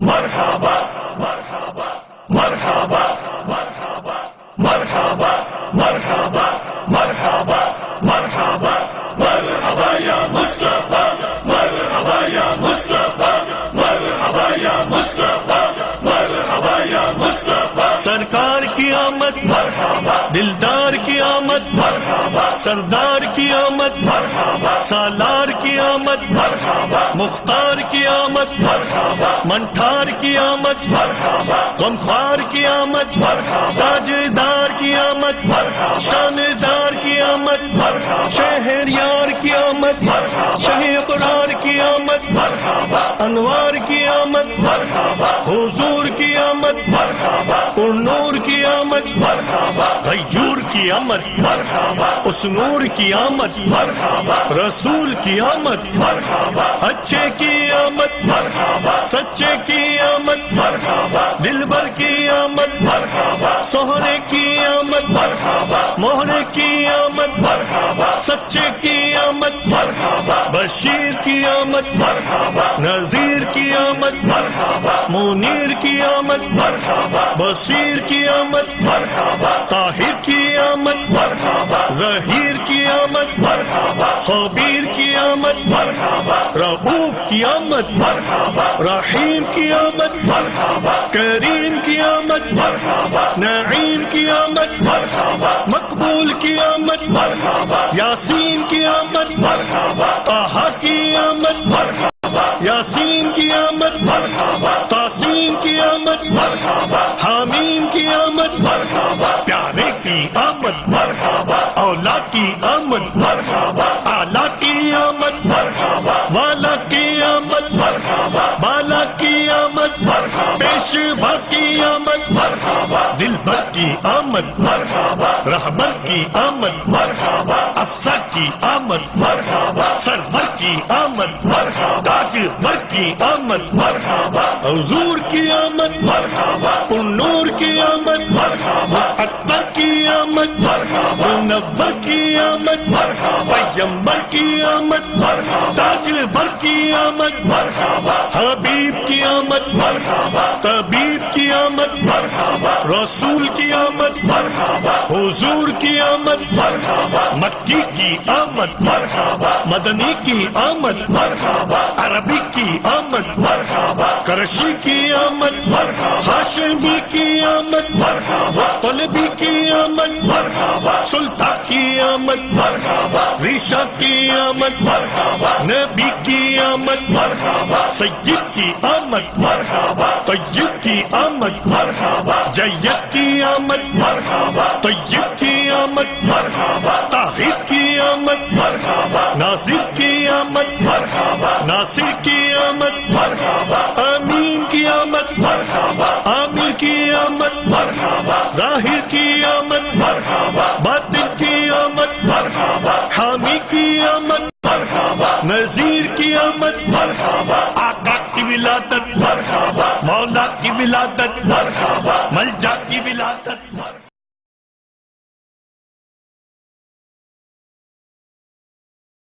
مرحبا مرحبا مرحبا مرحبا مرحبا مرحبا مرحبا مرحبا مرحبا یا مصطفیٰ مرحبا یا مصطفیٰ مرحبا یا مصطفیٰ مرحبا یا مصطفیٰ سرکار کی آمد مرحبا دلدار کی آمد مرحبا سردار کی آمد مرحبا سالار کی آمد مرحبا مختار کی آمد مرحبا منٹھار کی آمد مرحبا غمخوار کی آمد مرحبا تاجدار کی آمد مرحبا شاندار کی آمد مرحبا شہریار کی آمد مرحبا شہ اقرار کی آمد مرحبا انوار کی آمد مرحبا حضور کی آمد مرحبا پر نور کی آمد مرحبا غیور کی آمد مرحبا اس نور کی آمد مرحبا رسول کی آمد مرحبا اچھے کی آمد مرحبا سچے کی آمد مرحبا دلبر کی آمد مرحبا سہرے کی آمد مرحبا موہرے کی آمد مرحبا سچے کی آمد مرحبا بشیر کی آمد مرحبا نذیر کی آمد مرحبا منیر کی آمد مرحبا بصیر کی آمد مرحبا طاہر کی آمد مرحبا ظہیر کی آمد مرحبا خبیر کی آمد مرحبا رؤوف کی آمد مرحبا رحیم کی آمد مرحبا کریم کی آمد مرحبا نعیم کی آمد مرحبا مقبول کی آمد مرحبا یاسین کی آمد مرحبا طہ کی آمد مرحبا یاسین کی آمد مرحبا تاسین کی آمد مرحبا حامیم کی آمد مرحبا پیارے کی آمد مرحبا اولا کی آمد مرحبا اعلیٰ کی آمد مرحبا والا کی آمد مرحبا بالا کی آمد مرحبا پیشوا کی آمد مرحبا دلبر کی آمد مرحبا رہبر کی آمد مرحبا افسر کی آمد مرحبا سرور کی آمد مرحبا تاجور کی آمد مرحبا حضور کی آمد مرحبا پر نور کی آمد مرحبا اکبر کی آمد مرحبا منور کی آمد مرحبا پیغمبر کی آمد مرحبا تاجور کی آمد مرحبا حبیب کی آمد مرحبا طبیب کی آمد مرحبا رسول کی آمد مرحبا حضور کی آمد مرحبا مکی کی آمد مرحبا مدنی کی آمد مرحبا عربی کی آمد مرحبا کرشی کی آمد مرحبا ہاشمی کی آمد مرحبا طلبی کی آمد مرحبا سلطان کی آمد مرحبا ریشہ کی آمد مرحبا نبی کی آمد مرحبا سید کی آمد مرحبا طیب کی آمد مرحبا جید کی آمد مرحبا طیب کی آمد مرحبا طاہر کی آمد مرحبا ناصر کی آمد مرحبا ناصر کی آمد مرحبا امین کی آمد مرحبا عامر کی آمد مرحبا ظاہر کی آمد مرحبا باطن کی آمد مرحبا حامی کی آمد مرحبا نذیر کی آمد مرحبا آقا کی ولادت مرحبا مولا کی ولادت مرحبا ملجا کی ولادت